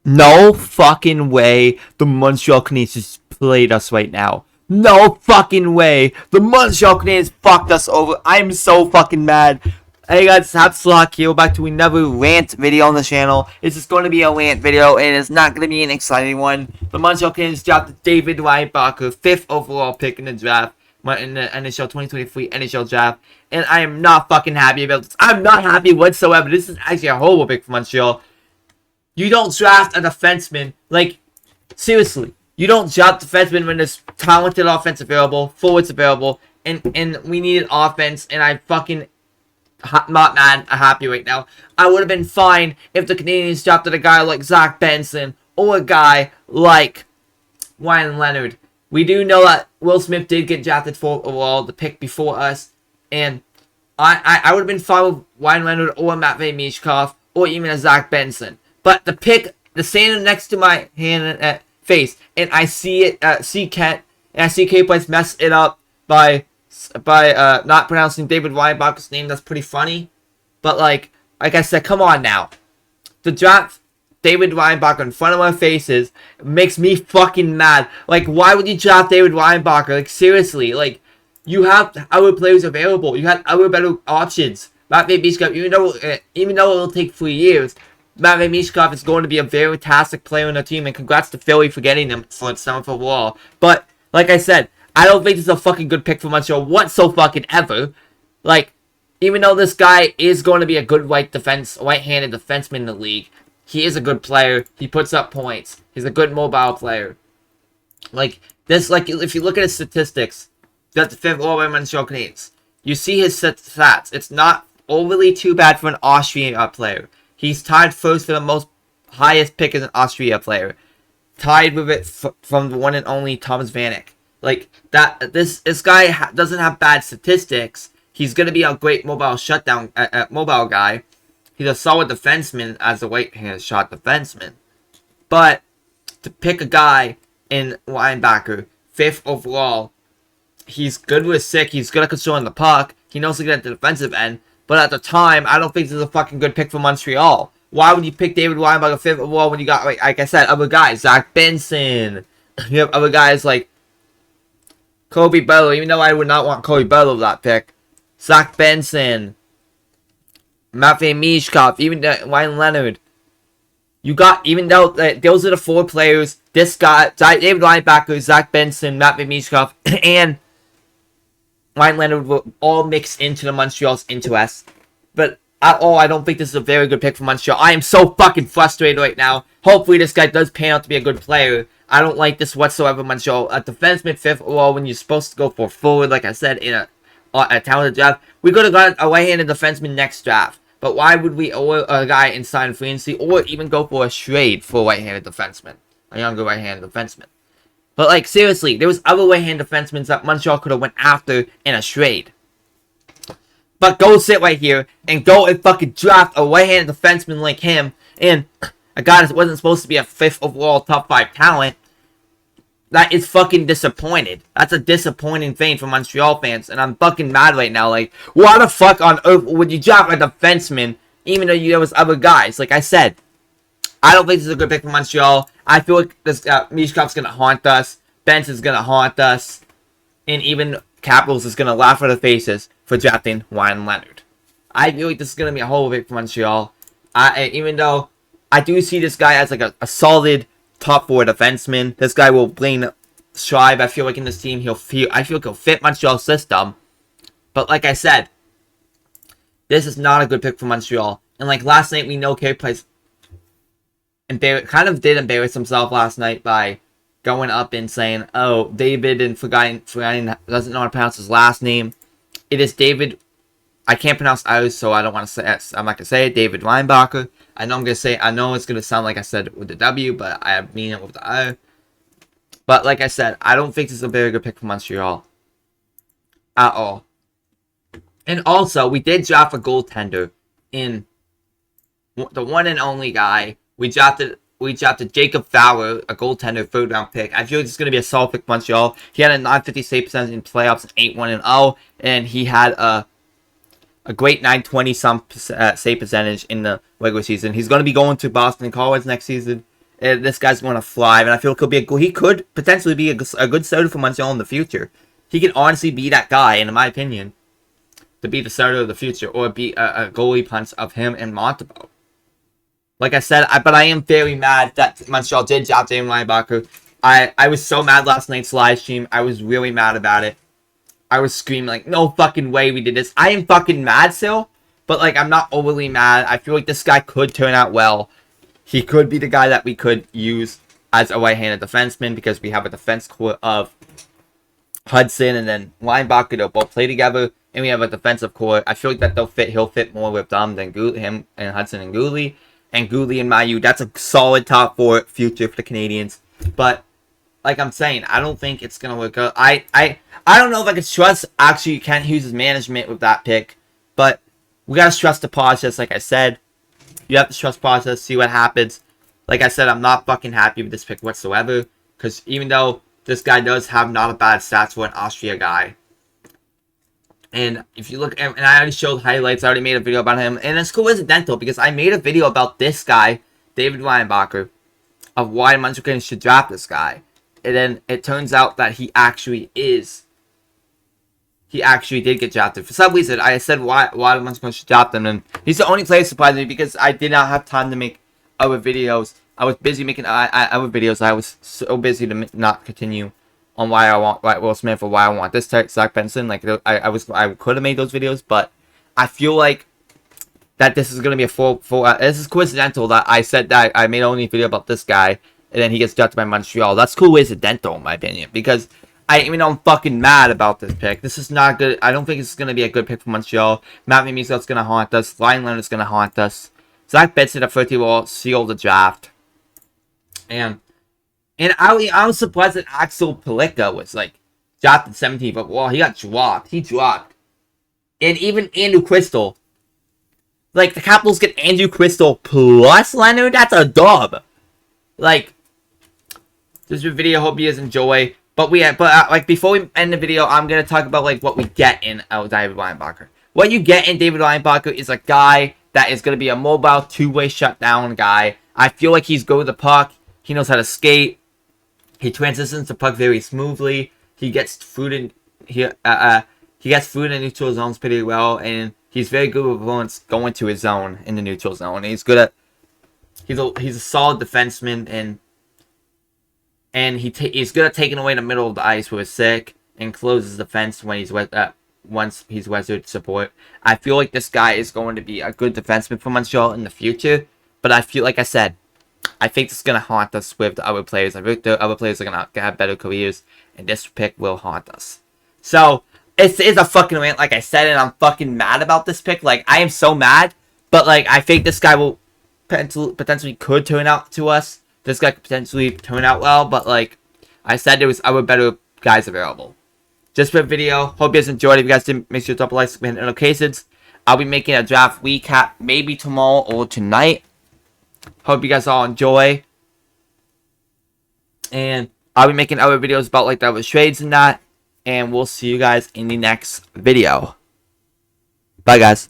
No fucking way the Montreal Canadiens just played us right now. No fucking way. The Montreal Canadiens fucked us over. I'm so fucking mad. Hey guys, Hutson here. We're back to another rant video on the channel. This is going to be a rant video, and it's not going to be an exciting one. The Montreal Canadiens dropped David Reinbacher, 5th overall pick in the draft, in the NHL 2023 NHL draft, and I am not fucking happy about this. I'm not happy whatsoever. This is actually a horrible pick for Montreal. You don't draft a defenseman, like, seriously. You don't draft defenseman when there's talented offense available, forwards available, and we needed offense, and I fucking not mad, happy right now. I would have been fine if the Canadiens drafted a guy like Zach Benson or a guy like LEONARD. We do know that Will Smith did get drafted 4th overall, the pick before us, and I would have been fine with LEONARD or MICHKOV or even a Zach Benson. But the pick, the standing next to my hand face, and I see it, Xhekaj mess it up by not pronouncing David Reinbacher's name. That's pretty funny. But like I said, come on now. To draft David Reinbacher in front of our faces makes me fucking mad. Like, why would you draft David Reinbacher? Like, seriously, like, you have other players available. You had other better options. MICHKOV, even though it will take 3 years, MICHKOV is going to be a very fantastic player on the team, and congrats to Philly for getting him for 7th overall. But, like I said, I don't think this is a fucking good pick for Montreal whatsoever. Like, even though this guy is going to be a good right-handed defenseman in the league, he is a good player. He puts up points. He's a good mobile player. Like, this, like, if you look at his statistics, that's the 5th overall Montreal Canadiens. You see his stats. It's not overly too bad for an Austrian player. He's tied first for the most highest pick as an Austria player. Tied with it from the one and only Thomas Vanek. Like, this guy doesn't have bad statistics. He's going to be a great mobile mobile guy. He's a solid defenseman as a right-handed shot defenseman. But to pick a guy in Reinbacher, 5th overall, he's good with stick. He's good at controlling the puck. He knows to get at the defensive end. But at the time, I don't think this is a fucking good pick for Montreal. Why would you pick David Reinbacher 5th overall when you got, like I said, other guys? Zach Benson. You have other guys like Kobe Bello, even though I would not want Kobe Bello that pick. Zach Benson. MICHKOV, even LEONARD. You got, even though those are the 4 players, this guy, David Reinbacher, Zach Benson, MICHKOV, and LEONARD will all mix into the Montreal's interest. But at all, I don't think this is a very good pick for Montreal. I am so fucking frustrated right now. Hopefully this guy does pan out to be a good player. I don't like this whatsoever, Montreal. A defenseman 5th overall when you're supposed to go for forward, like I said, in a talented draft. We could have got a right-handed defenseman next draft. But why would we owe a guy in sign free agency or even go for a trade for a right-handed defenseman? A younger right-handed defenseman. But, like, seriously, there was other right-handed defensemen that Montreal could have went after in a trade. But go sit right here and go and fucking draft a right-handed defenseman like him and a guy that wasn't supposed to be a 5th overall top 5 talent. That is fucking disappointed. That's a disappointing thing for Montreal fans, and I'm fucking mad right now. Like, why the fuck on earth would you draft a defenseman, even though there was other guys? Like I said, I don't think this is a good pick for Montreal. I feel like this MICHKOV's gonna haunt us. Benson's gonna haunt us, and even Capitals is gonna laugh at their faces for drafting LEONARD. I feel like this is gonna be a whole pick for Montreal. Even though I do see this guy as like a solid top 4 defenseman. This guy will strive. I feel like in this team, I feel like he'll fit Montreal's system. But like I said, this is not a good pick for Montreal. And like last night, we know Carey Price kind of did embarrass himself last night by going up and saying, "Oh, David," and forgetting doesn't know how to pronounce his last name. It is David. I can't pronounce ours, so I don't want to say it. I'm not gonna say it. David Reinbacher. I know it's gonna sound like I said it with the W, but I mean it with the R. But like I said, I don't think this is a very good pick for Montreal at all. And also, we did draft a goaltender in the one and only guy. We drafted Jacob Fowler, a goaltender, 3rd round pick. I feel like it's gonna be a solid pick for Montreal. He had a 950 save percentage in playoffs, an 8-1-0, and he had a great 920 save percentage in the regular season. He's going to be going to Boston College next season, This guy's going to thrive, and I feel he could potentially be a good starter for Montreal in the future. He can honestly be that guy, in my opinion, to be the starter of the future, or be a goalie punch of him and Montembeault. Like I said, but I am very mad that Montreal did drop David Reinbacher. I was so mad last night's live stream. I was really mad about it. I was screaming like, no fucking way we did this. I am fucking mad still, but like I'm not overly mad. I feel like this guy could turn out well. He could be the guy that we could use as a right-handed defenseman because we have a defense core of Hutson and then Reinbacher. They'll both play together, and we have a defensive core. I feel like that he'll fit more with them than him and Hutson and Guhle. And Guhle and Mailloux, that's a solid top 4 future for the Canadiens. But like I'm saying, I don't think it's gonna work out. I don't know if I can trust actually Kent Hughes' management with that pick, but we gotta trust the process. Like I said, you have to trust the process, see what happens. Like I said, I'm not fucking happy with this pick whatsoever, because even though this guy does have not a bad stats for an Austria guy, and if you look, and I already showed highlights, I already made a video about him, and it's coincidental because I made a video about this guy, David Reinbacher, of why Montreal should draft this guy. And then it turns out that he actually did get drafted. For some reason, I said why Montreal should draft him, and he's the only player surprised me because I did not have time to make other videos. I was busy making other videos. I was so busy to not continue on why I want Will Smith or why I want this Zach Benson. Like I could have made those videos, but I feel like that this is gonna be a full. This is coincidental that I said that I made only a video about this guy, and then he gets drafted by Montreal. That's coincidental in my opinion, because even though I'm fucking mad about this pick, this is not good. I don't think it's gonna be a good pick for Montreal. Matt Mimi's gonna haunt us. Ryan Leonard's gonna haunt us. Zach Benson at 30 will seal the draft, and I was surprised that Axel Pellicka was like drafted 17th, but well, he got dropped. He dropped. And even Andrew Crystal. Like, the Capitals get Andrew Crystal plus Leonard? That's a dub. Like, this is a video. Hope you guys enjoy. But like, before we end the video, I'm going to talk about, like, what we get in David Reinbacher. What you get in David Reinbacher is a guy that is going to be a mobile, two-way shutdown guy. I feel like he's good with the puck. He knows how to skate. He transitions the puck very smoothly. He gets food in neutral zones pretty well, and he's very good with once going to his zone in the neutral zone. He's good at he's a solid defenseman, and he's good at taking away the middle of the ice with his stick and closes the fence when he's once he's weathered support. I feel like this guy is going to be a good defenseman for Montreal in the future, but I feel like I said, I think this is going to haunt us with the other players. I think the other players are going to have better careers, and this pick will haunt us. So, it's a fucking rant, like I said, and I'm fucking mad about this pick. Like, I am so mad, but, like, I think this guy will potentially could turn out to us. This guy could potentially turn out well, but, like I said, there was other better guys available. Just for the video, hope you guys enjoyed. If you guys did, make sure to drop a like, subscribe, and notifications. I'll be making a draft recap maybe tomorrow or tonight. Hope you guys all enjoy. And I'll be making other videos about like the other trades and that. And we'll see you guys in the next video. Bye guys.